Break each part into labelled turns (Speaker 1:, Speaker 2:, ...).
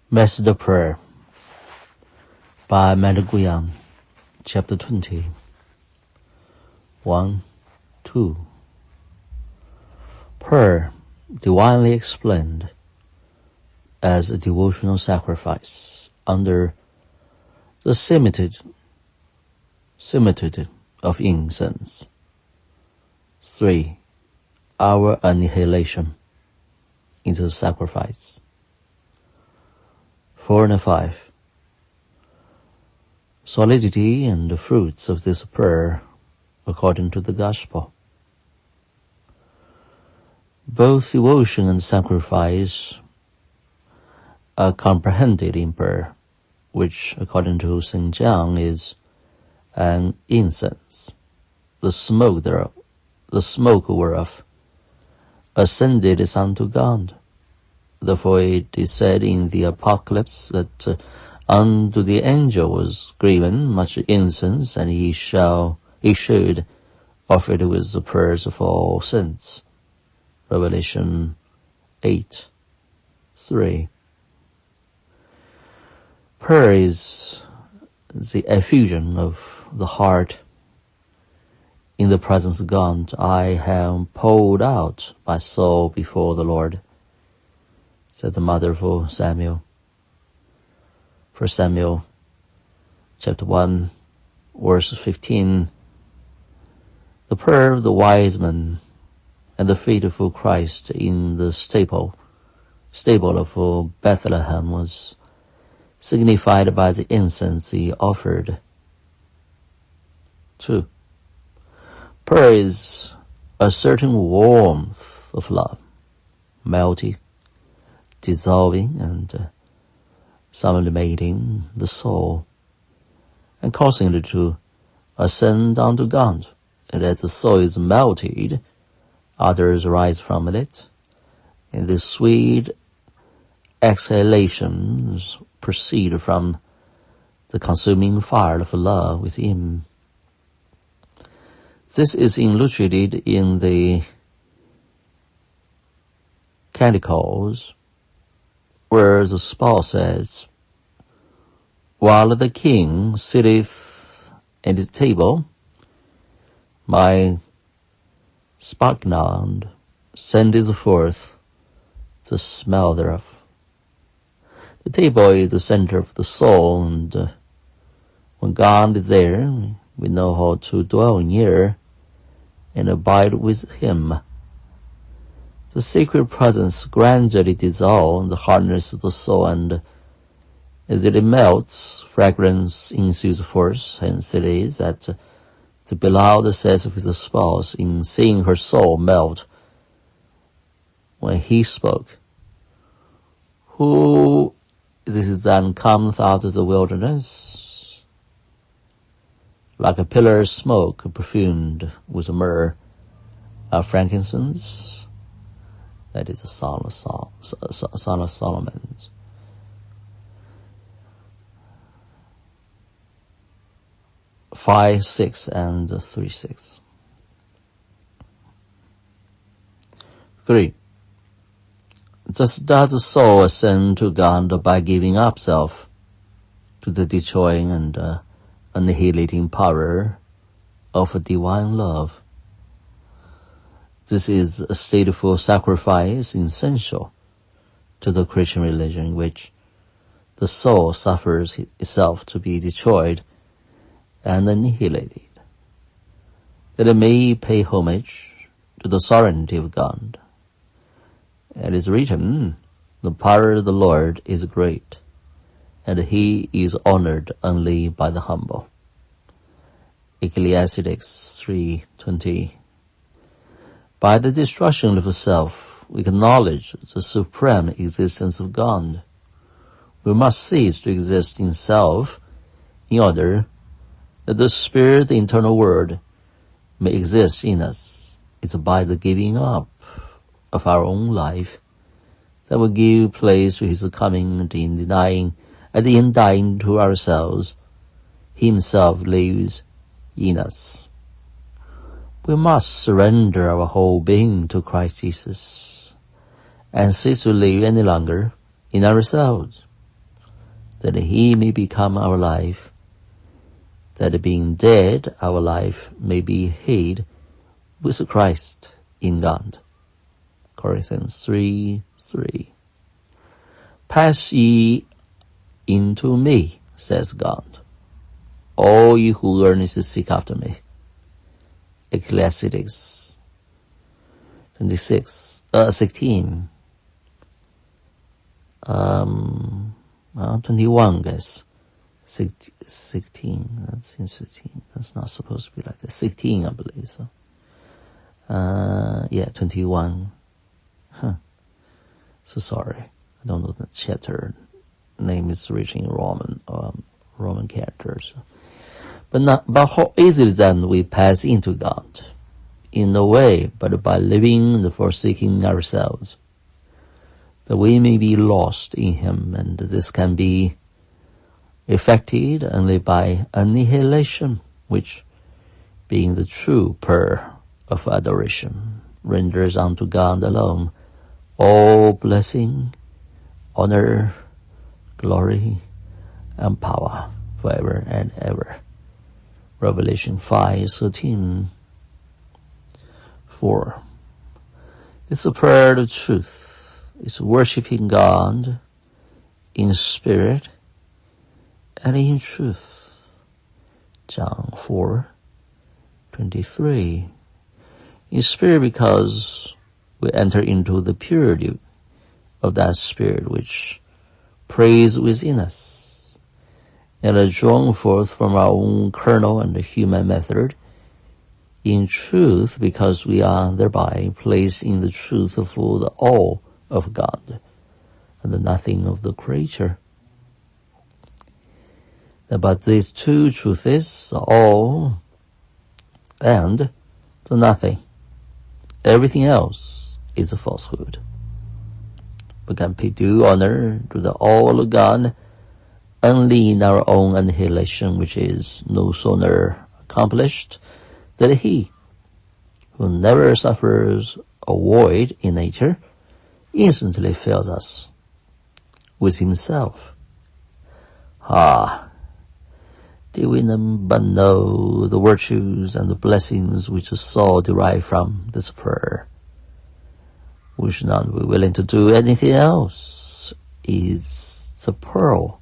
Speaker 1: Message of Prayer by Guyon, Chapter 20. 1, 2. Prayer, divinely explained as a devotional sacrifice under the similitude of incense. 3. Our annihilation into the sacrifice. 4 and 5. Solidity and the fruits of this prayer according to the Gospel. Both devotion and sacrifice are comprehended in prayer, which, according to St. John, is an incense, the smoke whereof ascended is unto God. Therefore it is said in the Apocalypse that unto the angel was given much incense, and he should offer it with the prayers of all saints. Revelation 8:3. Prayer is the effusion of the heart in the presence of God. I have poured out my soul before the Lord, said the mother for Samuel. 1 Samuel chapter 1, verse 15. The prayer of the wise man and the faithful Christ in the stable of Bethlehem was signified by the incense he offered. 2. Prayer is a certain warmth of love, melting, dissolving and sublimating the soul, and causing it to ascend unto God. And as the soul is melted, others rise from it, and the sweet exhalations proceed from the consuming fire of love within. This is illustrated in the Canticles, where the spouse says, while the king sitteth at his table, my spikenard sendeth forth the smell thereof. The table is the center of the soul, and when God is there, we know how to dwell near and abide with him. The sacred presence gradually dissolves the hardness of the soul, and as it melts, fragrance ensues forth. Hence it is that the beloved says of his spouse in seeing her soul melt when he spoke, who this then comes out of the wilderness like a pillar of smoke perfumed with myrrh of frankincense. That is the Song of Solomon. 5:6 and 3:6. 3. Thus does the soul ascend to God by giving up self to the destroying and annihilating power of a divine love. This is a stateful sacrifice essential to the Christian religion, in which the soul suffers itself to be destroyed and annihilated, that it may pay homage to the sovereignty of God. It is written, the power of the Lord is great, and he is honored only by the humble. Ecclesiastes 3:20. By the destruction of self, we acknowledge the supreme existence of God. We must cease to exist in self in order that the Spirit, the eternal Word, may exist in us. It's by the giving up of our own life that will give place to his coming, and in dying to ourselves, he himself lives in us. We must surrender our whole being to Christ Jesus and cease to live any longer in ourselves. that he may become our life, that being dead, our life may be hid with Christ in God. Corinthians 3:3. Pass ye into me, says God, all ye who earnestly seek after me. Ecclesiastes 16. 21, guys. 16. That's 16. That's not supposed to be like that. 16, I believe so. 21. So sorry. I don't know the chapter name is written in Roman characters. But how easily then we pass into God? In no way, but by living and forsaking ourselves, that we may be lost in him, and this can be effected only by annihilation, which, being the true pearl of adoration, renders unto God alone all blessing, honor, glory, and power forever and ever. Revelation 5:13. 4. It's a prayer of truth. It's worshiping God in spirit and in truth. John 4:23. In spirit, because we enter into the purity of that spirit which prays within us, and are drawn forth from our own carnal and human method in truth, because we are thereby placed in the truth of the all of God and the nothing of the creature. But these two truths, the all and the nothing, everything else is a falsehood. We can pay due honor to the all of God only in our own annihilation, which is no sooner accomplished than he, who never suffers a void in nature, instantly fills us with himself. Did we but know the virtues and the blessings which the soul derive from this prayer, we should not be willing to do anything else. Is the pearl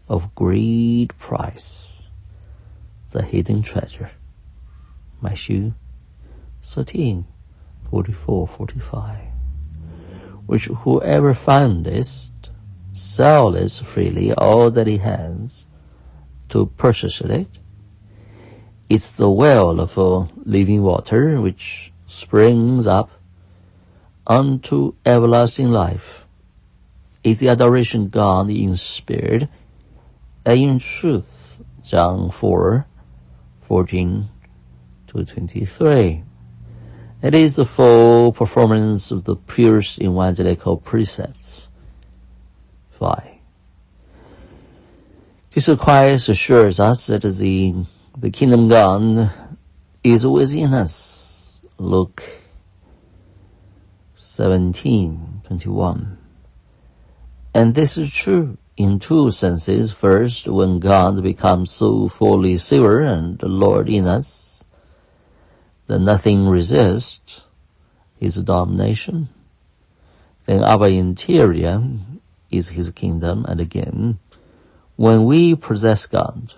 Speaker 1: of great price, the hidden treasure. Matthew 13:44-45. Which whoever findeth, selleth freely all that he has to purchase it. It's the well of living water which springs up unto everlasting life. It's the adoration God in spirit and in truth. John 4:14-23. It is the full performance of the purest evangelical precepts. 5. Jesus Christ assures us that the kingdom of God is within us. Luke 17:21. And this is true in two senses. First, when God becomes so fully Savior and the Lord in us, that nothing resists his domination. Then our interior is his kingdom, and again, when we possess God,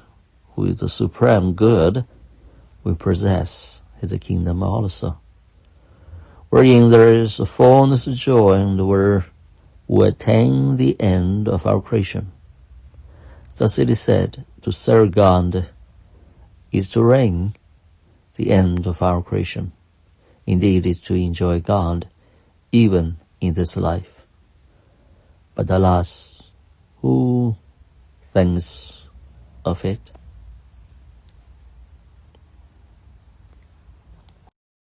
Speaker 1: who is the supreme good, we possess his kingdom also, wherein there is a fullness of joy, and where we attain the end of our creation. Thus it is said, to serve God is to reign the end of our creation. Indeed, it is to enjoy God even in this life. But alas, who thinks of it?